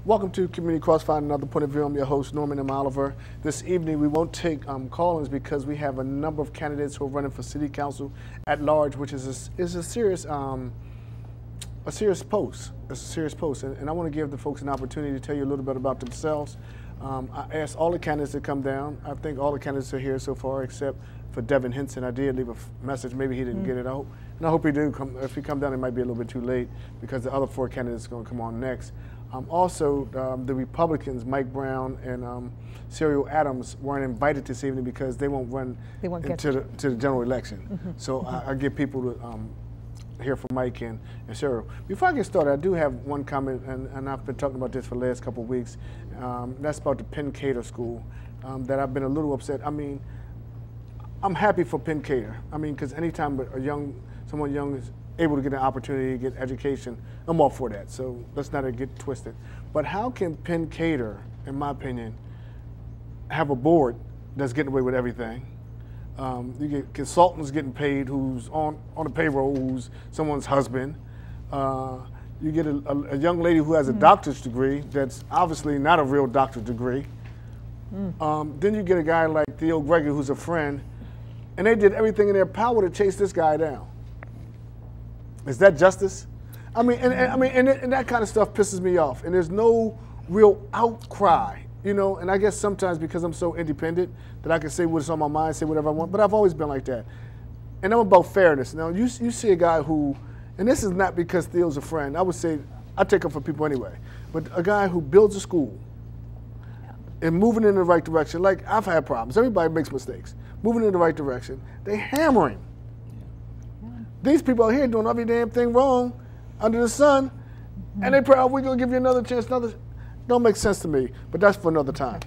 Welcome to Community Crossfire, another point of view. I'm your host, Norman M. Oliver. This evening we won't take call-ins because we have a number of candidates who are running for City Council at large, which is a serious post. It's a serious post, and I want to give the folks an opportunity to tell you a little bit about themselves. I asked all the candidates to come down. I think all the candidates are here so far except for Devin Henson. I did leave a message. Maybe he didn't get it. I hope he do come. If he come down, it might be a little bit too late because the other four candidates are going to come on next. Also, the Republicans, Mike Brown and Serial Adams, weren't invited this evening because they won't run to the general election. So I get people to hear from Mike and Serial. Before I get started, I do have one comment, and I've been talking about this for the last couple of weeks. That's about the Penn Cater School, that I've been a little upset. I mean, I'm happy for Penn Cater. I mean, because anytime someone young is able to get an opportunity to get education, I'm all for that. So let's not get twisted. But how can Penn Cater, in my opinion, have a board that's getting away with everything? You get consultants getting paid who's on the payroll, who's someone's husband. You get a young lady who has a doctor's degree that's obviously not a real doctor's degree. Then you get a guy like Theo Gregory, who's a friend, and they did everything in their power to chase this guy down. Is that justice? I mean, and that kind of stuff pisses me off. And there's no real outcry, you know. And I guess sometimes because I'm so independent that I can say what's on my mind, say whatever I want. But I've always been like that. And I'm about fairness. Now you see a guy who, and this is not because Theo's a friend. I would say I take up for people anyway. But a guy who builds a school and moving in the right direction. Like I've had problems. Everybody makes mistakes. Moving in the right direction. They hammer him. These people out here doing every damn thing wrong under the sun, and they pray, oh, we're going to give you another chance. Don't make sense to me, but that's for another time.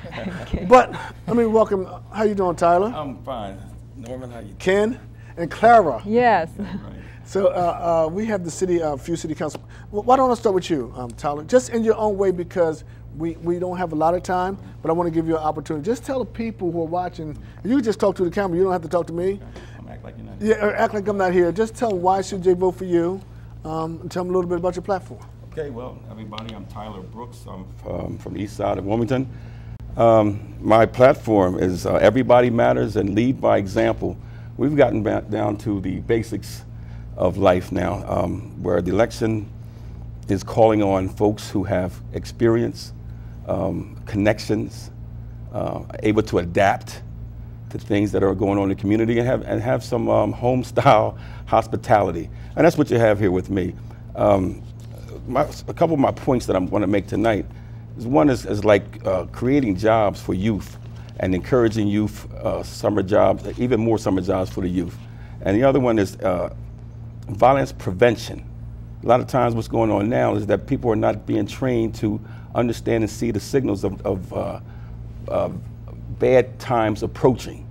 Okay. But, I mean, welcome. How you doing, Tyler? I'm fine. Norman, how you doing? Ken and Clara. Yes. Right. So we have the few city council. Well, why don't I start with you, Tyler? Just in your own way, because we don't have a lot of time, but I want to give you an opportunity. Just tell the people who are watching, you just talk to the camera, you don't have to talk to me. Act like you're not here. Yeah, act like I'm not here. Just tell them why should they vote for you, and tell them a little bit about your platform. Okay, well, everybody, I'm Tyler Brooks. I'm from the east side of Wilmington. My platform is Everybody Matters and Lead by Example. We've gotten back down to the basics of life now, where the election is calling on folks who have experience, connections, able to adapt to things that are going on in the community and have some home style hospitality. And that's what you have here with me. A couple of my points that I want to make tonight is one is like creating jobs for youth and encouraging youth summer jobs, even more summer jobs for the youth. And the other one is violence prevention. A lot of times what's going on now is that people are not being trained to understand and see the signals of bad times approaching.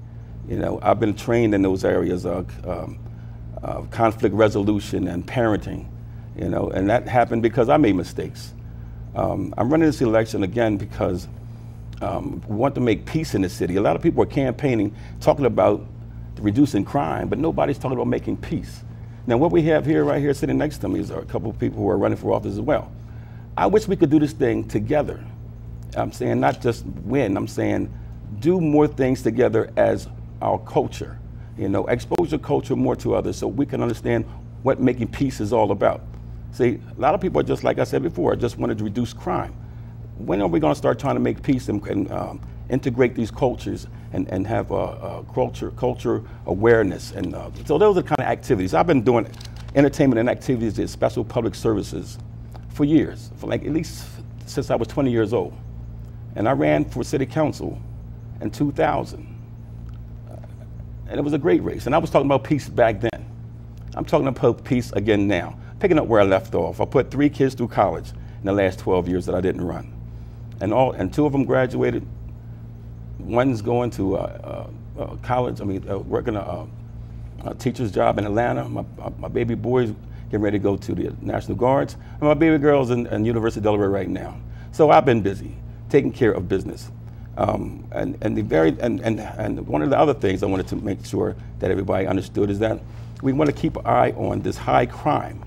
You know, I've been trained in those areas of conflict resolution and parenting, you know, and that happened because I made mistakes. I'm running this election again because we want to make peace in the city. A lot of people are campaigning, talking about reducing crime, but nobody's talking about making peace. Now, what we have here, right here, sitting next to me, is a couple of people who are running for office as well. I wish we could do this thing together. I'm saying not just win, I'm saying do more things together as our culture, you know, expose your culture more to others so we can understand what making peace is all about. See, a lot of people are just, like I said before, just wanted to reduce crime. When are we going to start trying to make peace and integrate these cultures and have culture awareness? And so those are the kind of activities. I've been doing entertainment and activities at special public services for years, for like at least since I was 20 years old. And I ran for city council in 2000. And it was a great race. And I was talking about peace back then. I'm talking about peace again now. Picking up where I left off. I put 3 kids through college in the last 12 years that I didn't run. And 2 of them graduated. One's going to college, working a teacher's job in Atlanta. My baby boy's getting ready to go to the National Guards. And my baby girl's in University of Delaware right now. So I've been busy, taking care of business. And one of the other things I wanted to make sure that everybody understood is that we want to keep an eye on this high crime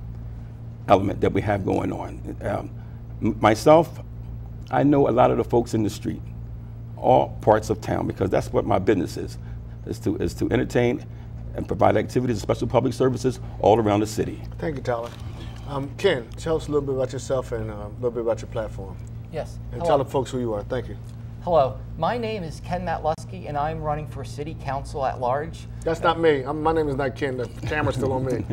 element that we have going on. Myself, I know a lot of the folks in the street, all parts of town, because that's what my business is to entertain and provide activities and special public services all around the city. Thank you, Tyler. Ken, tell us a little bit about yourself and a little bit about your platform. Yes. And Hello. tell the folks who you are. Thank you. Hello. My name is Kenluskey, and I'm running for City Council at large. That's not me. My name is not Ken. The camera's still on me.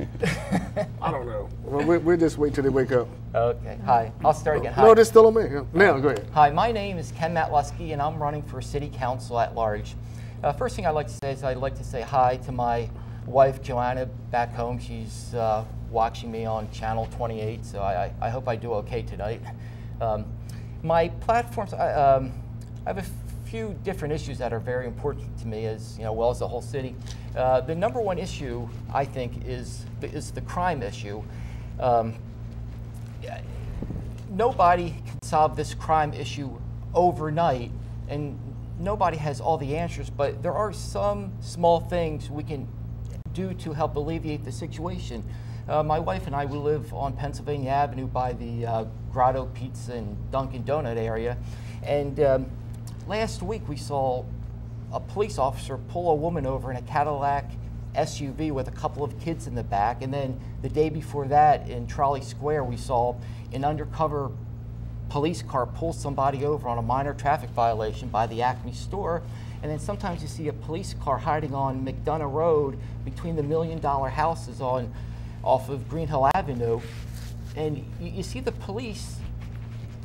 I don't know. Well, we'll just wait till they wake up. Okay. Hi. I'll start again. Hi. No, it's still on me. Now, go ahead. Hi. My name is Kenluskey, and I'm running for City Council at large. First thing I'd like to say is I'd like to say hi to my wife, Joanna, back home. She's watching me on Channel 28, so I hope I do okay tonight. My platforms, I have a few different issues that are very important to me, as well as the whole city. The number one issue, I think, is the crime issue. Nobody can solve this crime issue overnight, and nobody has all the answers, but there are some small things we can do to help alleviate the situation. My wife and I, we live on Pennsylvania Avenue by the Grotto Pizza and Dunkin' Donut area, and last week we saw a police officer pull a woman over in a Cadillac SUV with a couple of kids in the back, and then the day before that in Trolley Square we saw an undercover police car pull somebody over on a minor traffic violation by the Acme store. And then sometimes you see a police car hiding on McDonough Road between the $1 million houses off of Green Hill Avenue. And you see the police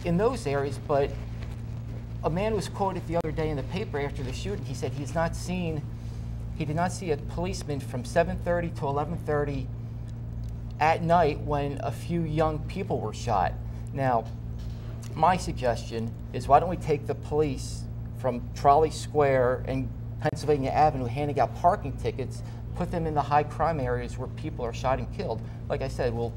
in those areas, but a man was quoted the other day in the paper after the shooting. He said he did not see a policeman from 7:30 to 11:30 at night when a few young people were shot. Now, my suggestion is, why don't we take the police from Trolley Square and Pennsylvania Avenue handing out parking tickets, put them in the high crime areas where people are shot and killed? Like I said, will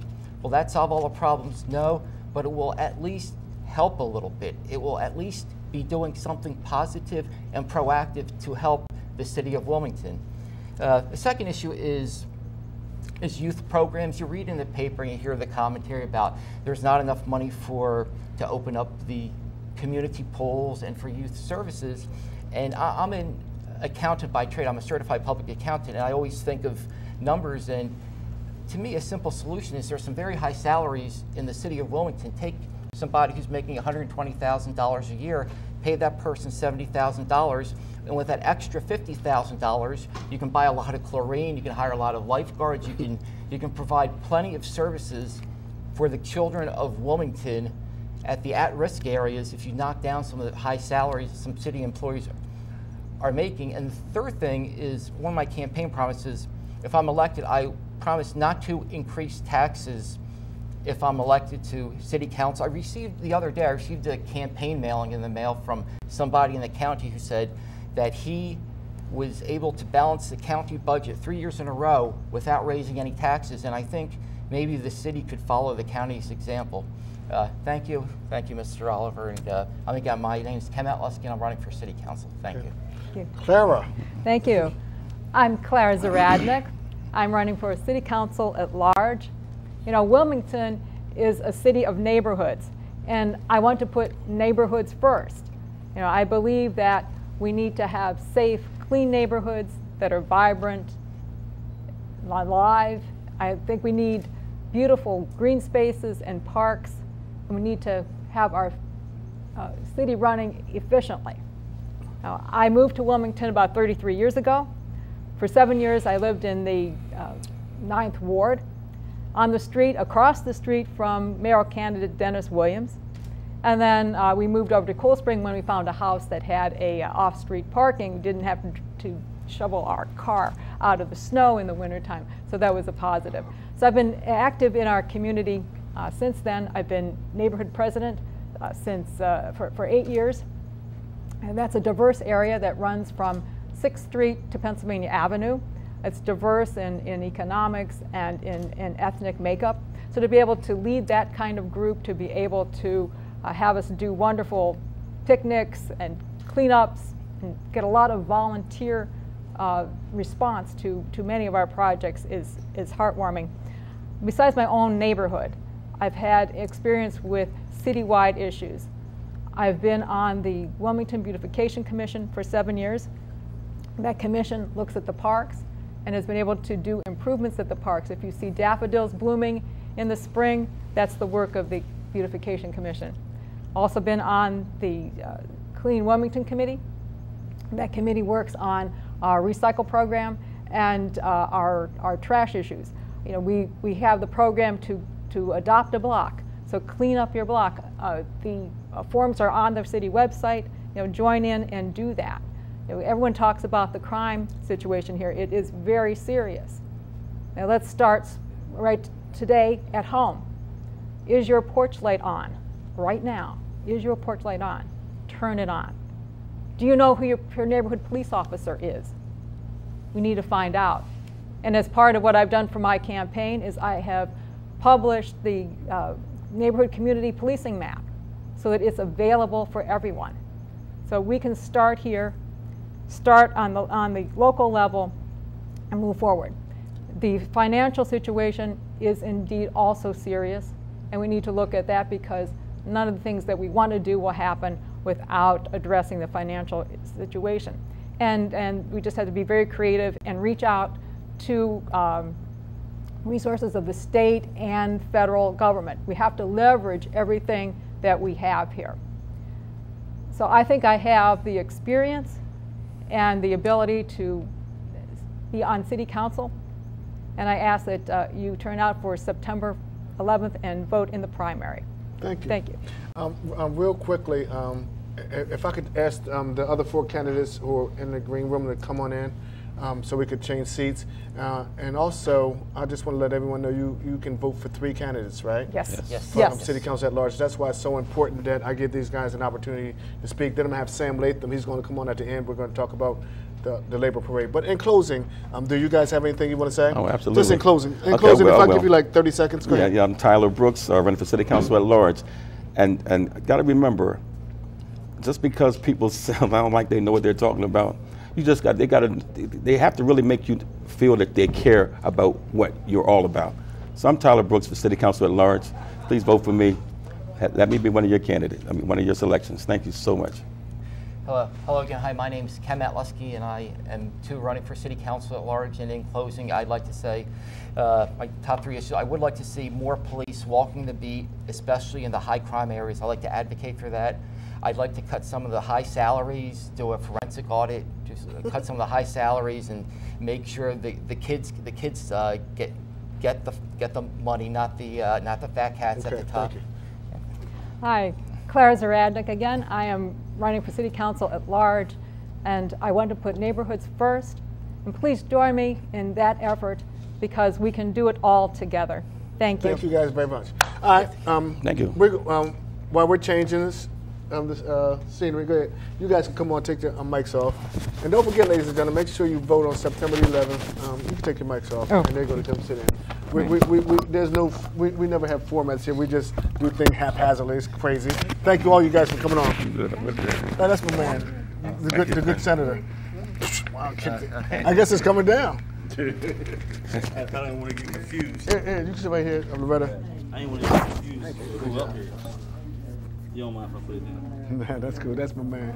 that solve all the problems? No, but it will at least help a little bit. It will at least be doing something positive and proactive to help the city of Wilmington. The second issue is youth programs. You read in the paper and you hear the commentary about there's not enough money to open up the community pools and for youth services. And I'm an accountant by trade. I'm a certified public accountant, and I always think of numbers. And to me, a simple solution is there's some very high salaries in the city of Wilmington. Take somebody who's making $120,000 a year, pay that person $70,000, and with that extra $50,000, you can buy a lot of chlorine, you can hire a lot of lifeguards, you can provide plenty of services for the children of Wilmington at the at-risk areas if you knock down some of the high salaries some city employees are making. And the third thing is, one of my campaign promises, if I'm elected, I promise not to increase taxes if I'm elected to city council. The other day I received a campaign mailing in the mail from somebody in the county who said that he was able to balance the county budget 3 years in a row without raising any taxes, and I think maybe the city could follow the county's example. Thank you, Mr. Oliver, and again, my name is Kenluskey, and I'm running for city council. Thank you. Thank you. Clara. Thank you. I'm Clara Zaradnik. I'm running for city council at large. Wilmington is a city of neighborhoods, and I want to put neighborhoods first. I believe that we need to have safe, clean neighborhoods that are vibrant, alive. I think we need beautiful green spaces and parks, and we need to have our city running efficiently. Now, I moved to Wilmington about 33 years ago. For 7 years, I lived in the 9th Ward, on the street, across the street from mayoral candidate Dennis Williams. And then we moved over to Cool Spring when we found a house that had a off-street parking. We didn't have to shovel our car out of the snow in the wintertime, so that was a positive. So I've been active in our community since then. I've been neighborhood president for 8 years, and that's a diverse area that runs from 6th Street to Pennsylvania Avenue. It's diverse in economics and in ethnic makeup. So to be able to lead that kind of group, to be able to have us do wonderful picnics and cleanups and get a lot of volunteer response to many of our projects is heartwarming. Besides my own neighborhood, I've had experience with citywide issues. I've been on the Wilmington Beautification Commission for 7 years. That commission looks at the parks and has been able to do improvements at the parks. If you see daffodils blooming in the spring, that's the work of the Beautification Commission. Also been on the Clean Wilmington Committee. That committee works on our recycle program and our trash issues. You know, we have the program to adopt a block, so clean up your block. The forms are on the city website. You know, join in and do that. You know, everyone talks about the crime situation here. It is very serious. Now let's start right today at home. Is your porch light on right now? Is your porch light on? Turn it on. Do you know who your neighborhood police officer is? We need to find out. And as part of what I've done for my campaign is I have published the neighborhood community policing map so that it's available for everyone. So we can start here, start on the local level, and move forward. The financial situation is indeed also serious, and we need to look at that because none of the things that we want to do will happen without addressing the financial situation. And we just have to be very creative and reach out to resources of the state and federal government. We have to leverage everything that we have here. So I think I have the experience and the ability to be on city council, and I ask that you turn out for September 11th and vote in the primary. Thank you. Thank you. Real quickly, if I could ask the other 4 candidates who are in the green room to come on in so we could change seats. And also, I just want to let everyone know you can vote for 3 candidates, right? Yes. Yes. For City Council at large. That's why it's so important that I give these guys an opportunity to speak. Then I'm going to have Sam Latham. He's going to come on at the end. We're going to talk about the labor parade. But in closing, do you guys have anything you want to say? Oh, absolutely. Just in closing. If I give you like 30 seconds, go ahead. Yeah, I'm Tyler Brooks, running for City Council at large. And got to remember, just because people sound like they know what they're talking about, they have to really make you feel that they care about what you're all about. So I'm Tyler Brooks for City Council at large. Please vote for me. Let me be one of your candidates, one of your selections. Thank you so much. Hello again. Hi, my name is Kenluskey, and I am too running for City Council at large. And in closing, I'd like to say my top 3 issues. I would like to see more police walking the beat, especially in the high crime areas. I'd like to advocate for that. I'd like to cut some of the high salaries, do a forensic audit, just cut some of the high salaries, and make sure the kids get the money, not the fat cats at the top. Thank you. Hi, Clara Zaradnik again. I am running for City Council at large, and I want to put neighborhoods first. And please join me in that effort because we can do it all together. Thank you. Thank you guys very much. All right. Thank you. While we're changing this scenery, go ahead. You guys can come on, take your mics off. And don't forget, ladies and gentlemen, make sure you vote on September 11th. You can take your mics off, and they're going to come sit in. We never have formats here. We just do things haphazardly. It's crazy. Thank you all you guys for coming on. Oh, that's my man, the good senator. Wow, I guess it's coming down. I thought I didn't want to get confused. Yeah, you can sit right here, Loretta. I didn't want to get confused. Who's up here? You don't mind if I put it down? Nah, that's cool. That's my man.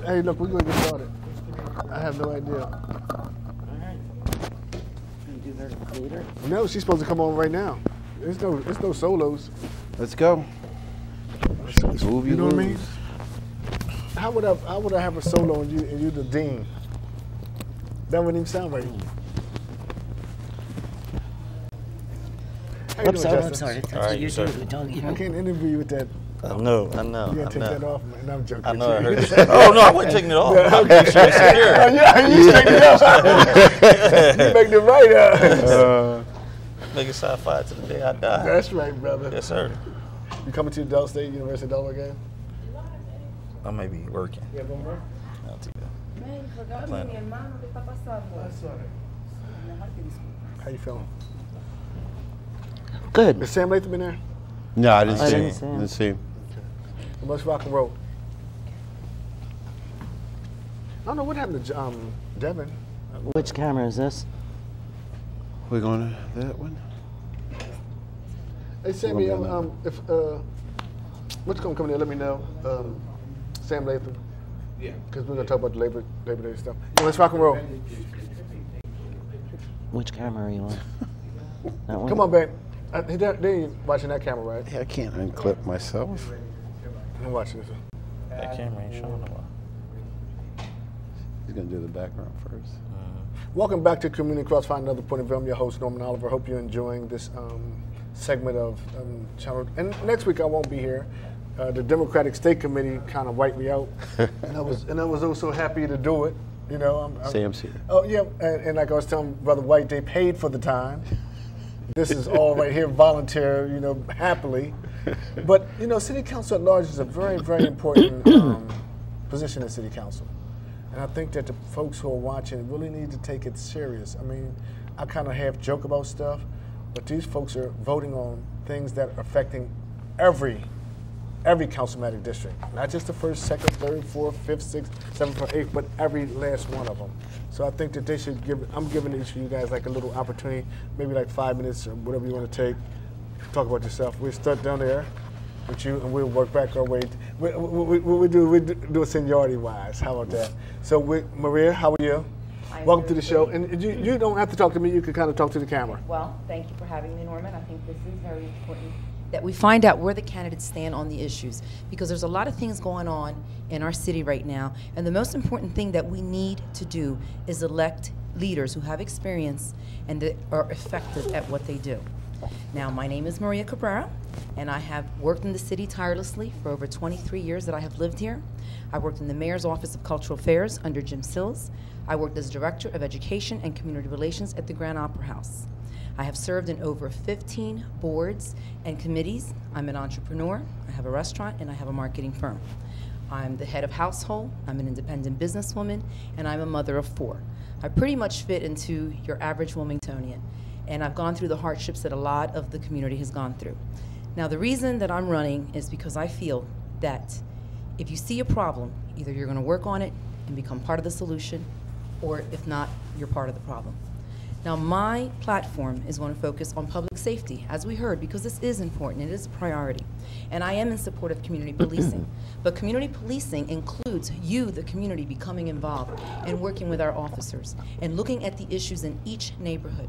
Hey, look, we're going to get started. I have no idea. All right. You do that later? No, she's supposed to come on right now. There's no solos. Let's go. You know what I mean? How would I have a solo and you the dean? That wouldn't even sound right. I'm sorry. All right, You're sir. I can't interview you with that. I know. You gotta take that off, man. No, I'm joking. I know. I heard you. Oh no, I wasn't taking it off. I'm Okay. being secure. Yeah, you straighten it up. You make it right. Make it sci-fi to the day I die. That's right, brother. Yes, sir. You coming to the Del State University of Delaware game? I may be working. Yeah, one more. Not too bad. How you feeling? Good. Is Sam Latham in there? No, I didn't see didn't him. Didn't see him. Well, let's rock and roll. I don't know what happened to Devin. Which camera is this? We're going to that one? Hey, Sammy, if what's going to come in there, let me know. Sam Latham. Yeah. Because we're going to talk about the Labor Day stuff. Let's rock and roll. Which camera are you on? That one? Come on, babe. They're watching that camera, right? Yeah, I can't unclip myself. I'm watching this one. That camera ain't showing a lot. He's going to do the background first. Welcome back to Community Crossfire, another point of view. I'm your host, Norman Oliver. Hope you're enjoying this segment of channel. And next week I won't be here. The Democratic State Committee kind of wiped me out, and I was also happy to do it. You know, Sam's here. Oh yeah, and like I was telling Brother White, they paid for the time. This is all right here, volunteer. You know, happily. But you know, City Council at large is a very, very important position in City Council. And I think that the folks who are watching really need to take it serious. I mean, I kind of half joke about stuff, but these folks are voting on things that are affecting every councilmatic district. Not just the first, second, third, fourth, fifth, sixth, seventh, or eighth, but every last one of them. So I think that they should I'm giving each of you guys like a little opportunity, maybe like 5 minutes or whatever you want to take, talk about yourself. We'll start down there with you, and we'll work back our way. We do it seniority-wise. How about that? So, Maria, how are you? Welcome to the show. And you don't have to talk to me. You can kind of talk to the camera. Well, thank you for having me, Norman. I think this is very important that we find out where the candidates stand on the issues, because there's a lot of things going on in our city right now. And the most important thing that we need to do is elect leaders who have experience and that are effective at what they do. Now, my name is Maria Cabrera, and I have worked in the city tirelessly for over 23 years that I have lived here. I worked in the Mayor's Office of Cultural Affairs under Jim Sills. I worked as Director of Education and Community Relations at the Grand Opera House. I have served in over 15 boards and committees. I'm an entrepreneur, I have a restaurant, and I have a marketing firm. I'm the head of household, I'm an independent businesswoman, and I'm a mother of 4. I pretty much fit into your average Wilmingtonian, and I've gone through the hardships that a lot of the community has gone through. Now, the reason that I'm running is because I feel that if you see a problem, either you're going to work on it and become part of the solution, or if not, you're part of the problem. Now, my platform is going to focus on public safety, as we heard, because this is important, it is a priority. And I am in support of community policing. But community policing includes you, the community, becoming involved and working with our officers and looking at the issues in each neighborhood.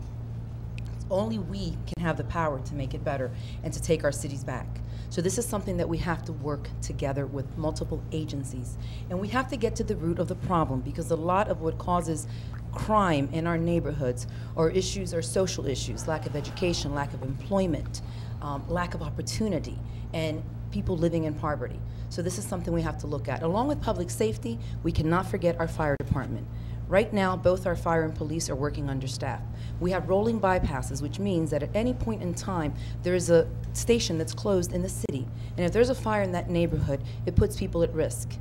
Only we can have the power to make it better and to take our cities back. So this is something that we have to work together with multiple agencies. And we have to get to the root of the problem, because a lot of what causes crime in our neighborhoods or issues are social issues: lack of education, lack of employment, lack of opportunity, and people living in poverty. So this is something we have to look at. Along with public safety, we cannot forget our fire department. Right now, both our fire and police are working understaffed. We have rolling bypasses, which means that at any point in time, there is a station that's closed in the city. And if there's a fire in that neighborhood, it puts people at risk.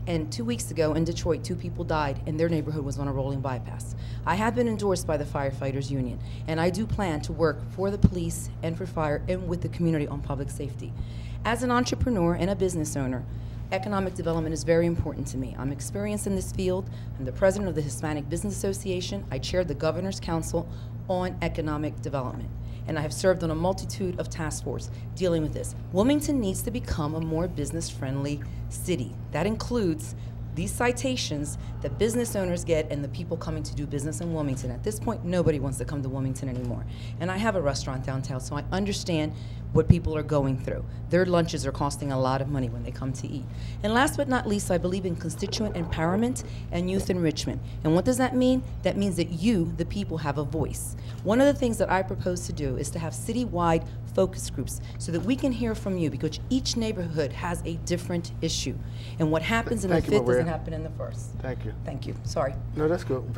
And 2 weeks ago in Detroit, 2 people died, and their neighborhood was on a rolling bypass. I have been endorsed by the Firefighters Union, and I do plan to work for the police and for fire and with the community on public safety. As an entrepreneur and a business owner, economic development is very important to me. I'm experienced in this field. I'm the president of the Hispanic Business Association. I chair the Governor's Council on Economic Development. And I have served on a multitude of task forces dealing with this. Wilmington needs to become a more business-friendly city. That includes these citations that business owners get and the people coming to do business in Wilmington. At this point, nobody wants to come to Wilmington anymore. And I have a restaurant downtown, so I understand what people are going through. Their lunches are costing a lot of money when they come to eat. And last but not least, I believe in constituent empowerment and youth enrichment. And what does that mean? That means that you, the people, have a voice. One of the things that I propose to do is to have citywide focus groups so that we can hear from you, because each neighborhood has a different issue. And what happens in the 5th doesn't happen in the 1st. Thank you. Thank you. Sorry. No, that's good.